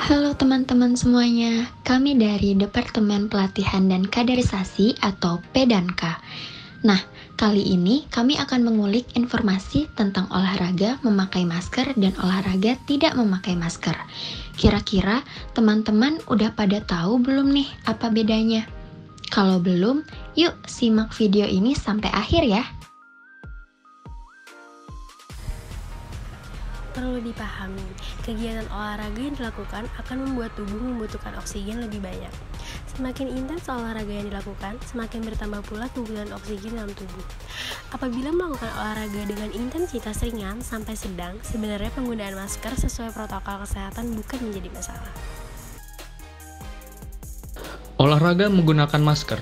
Halo teman-teman semuanya, kami dari Departemen Pelatihan dan Kaderisasi atau P&K. Nah, kali ini kami akan mengulik informasi tentang olahraga memakai masker dan olahraga tidak memakai masker. Kira-kira teman-teman udah pada tahu belum nih apa bedanya? Kalau belum, yuk simak video ini sampai akhir ya. Perlu dipahami, kegiatan olahraga yang dilakukan akan membuat tubuh membutuhkan oksigen lebih banyak. Semakin intens olahraga yang dilakukan, semakin bertambah pula kebutuhan oksigen dalam tubuh. Apabila melakukan olahraga dengan intensitas ringan sampai sedang, sebenarnya penggunaan masker sesuai protokol kesehatan bukan menjadi masalah. Olahraga menggunakan masker.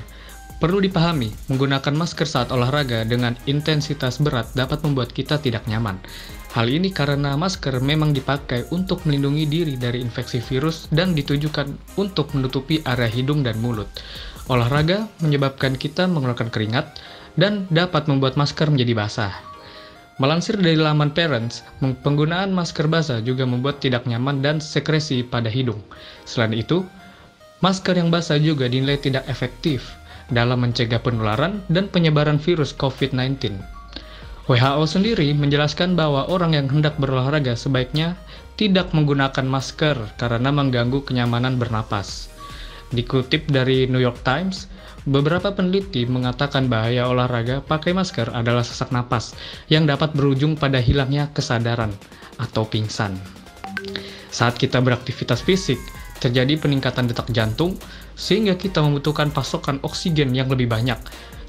Perlu dipahami, menggunakan masker saat olahraga dengan intensitas berat dapat membuat kita tidak nyaman. Hal ini karena masker memang dipakai untuk melindungi diri dari infeksi virus dan ditujukan untuk menutupi area hidung dan mulut. Olahraga menyebabkan kita mengeluarkan keringat dan dapat membuat masker menjadi basah. Melansir dari laman Parents, penggunaan masker basah juga membuat tidak nyaman dan sekresi pada hidung. Selain itu, masker yang basah juga dinilai tidak efektif dalam mencegah penularan dan penyebaran virus COVID-19. WHO sendiri menjelaskan bahwa orang yang hendak berolahraga sebaiknya tidak menggunakan masker karena mengganggu kenyamanan bernapas. Dikutip dari New York Times, beberapa peneliti mengatakan bahaya olahraga pakai masker adalah sesak napas yang dapat berujung pada hilangnya kesadaran atau pingsan. Saat kita beraktivitas fisik, terjadi peningkatan detak jantung sehingga kita membutuhkan pasokan oksigen yang lebih banyak.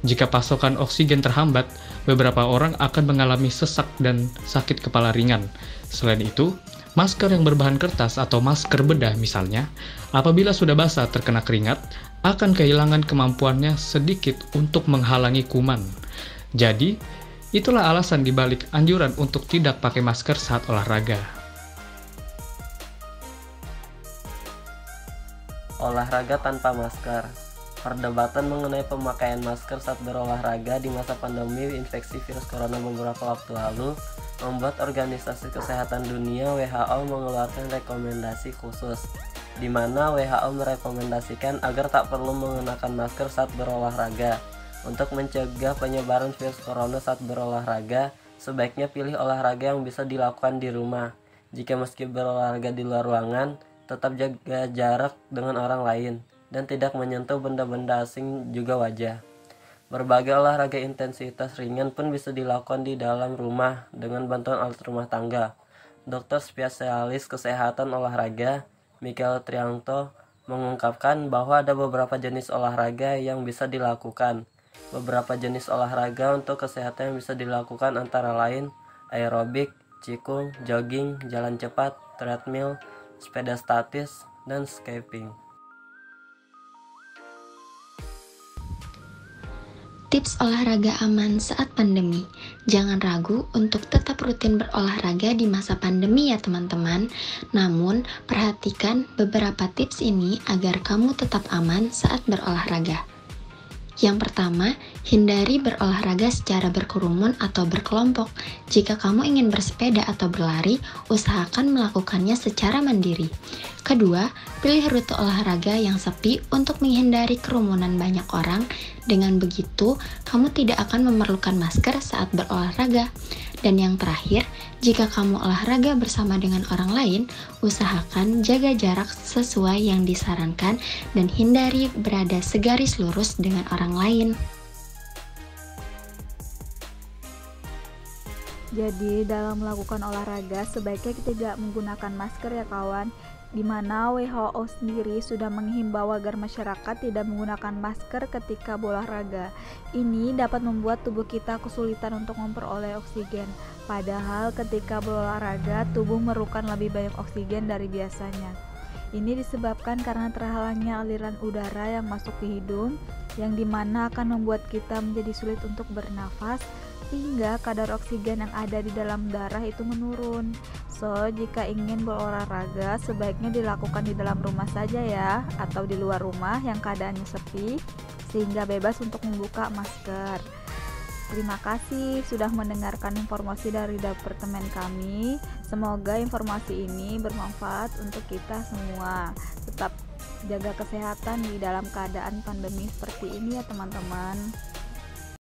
Jika pasokan oksigen terhambat, beberapa orang akan mengalami sesak dan sakit kepala ringan. Selain itu, masker yang berbahan kertas atau masker bedah misalnya, apabila sudah basah terkena keringat, akan kehilangan kemampuannya sedikit untuk menghalangi kuman. Jadi, itulah alasan dibalik anjuran untuk tidak pakai masker saat olahraga. Olahraga tanpa masker. Perdebatan mengenai pemakaian masker saat berolahraga di masa pandemi infeksi virus corona beberapa waktu lalu membuat Organisasi Kesehatan Dunia WHO mengeluarkan rekomendasi khusus, di mana WHO merekomendasikan agar tak perlu mengenakan masker saat berolahraga. Untuk mencegah penyebaran virus corona saat berolahraga, sebaiknya pilih olahraga yang bisa dilakukan di rumah. Jika meski berolahraga di luar ruangan, tetap jaga jarak dengan orang lain dan tidak menyentuh benda-benda asing juga wajar. Berbagai olahraga intensitas ringan pun bisa dilakukan di dalam rumah dengan bantuan alat rumah tangga. Dokter spesialis kesehatan olahraga, Michael Trianto, mengungkapkan bahwa ada beberapa jenis olahraga yang bisa dilakukan. Beberapa jenis olahraga untuk kesehatan yang bisa dilakukan antara lain aerobik, cikung, jogging, jalan cepat, treadmill, sepeda statis, dan skipping. Tips olahraga aman saat pandemi. Jangan ragu untuk tetap rutin berolahraga di masa pandemi ya teman-teman. Namun, perhatikan beberapa tips ini agar kamu tetap aman saat berolahraga. Yang pertama, hindari berolahraga secara berkerumun atau berkelompok. Jika kamu ingin bersepeda atau berlari, usahakan melakukannya secara mandiri. Kedua, pilih rute olahraga yang sepi untuk menghindari kerumunan banyak orang. Dengan begitu, kamu tidak akan memerlukan masker saat berolahraga. Dan yang terakhir, jika kamu olahraga bersama dengan orang lain, usahakan jaga jarak sesuai yang disarankan dan hindari berada segaris lurus dengan orang lain. Jadi dalam melakukan olahraga sebaiknya kita tidak menggunakan masker ya kawan, di mana WHO sendiri sudah menghimbau agar masyarakat tidak menggunakan masker ketika berolahraga. Ini dapat membuat tubuh kita kesulitan untuk memperoleh oksigen. Padahal ketika berolahraga tubuh memerlukan lebih banyak oksigen dari biasanya. Ini disebabkan karena terhalangnya aliran udara yang masuk ke hidung, yang dimana akan membuat kita menjadi sulit untuk bernafas, sehingga kadar oksigen yang ada di dalam darah itu menurun. So, jika ingin berolahraga, sebaiknya dilakukan di dalam rumah saja ya, atau di luar rumah yang keadaannya sepi, sehingga bebas untuk membuka masker. Terima kasih sudah mendengarkan informasi dari departemen kami. Semoga informasi ini bermanfaat untuk kita semua. Tetap jaga kesehatan di dalam keadaan pandemi seperti ini ya teman-teman.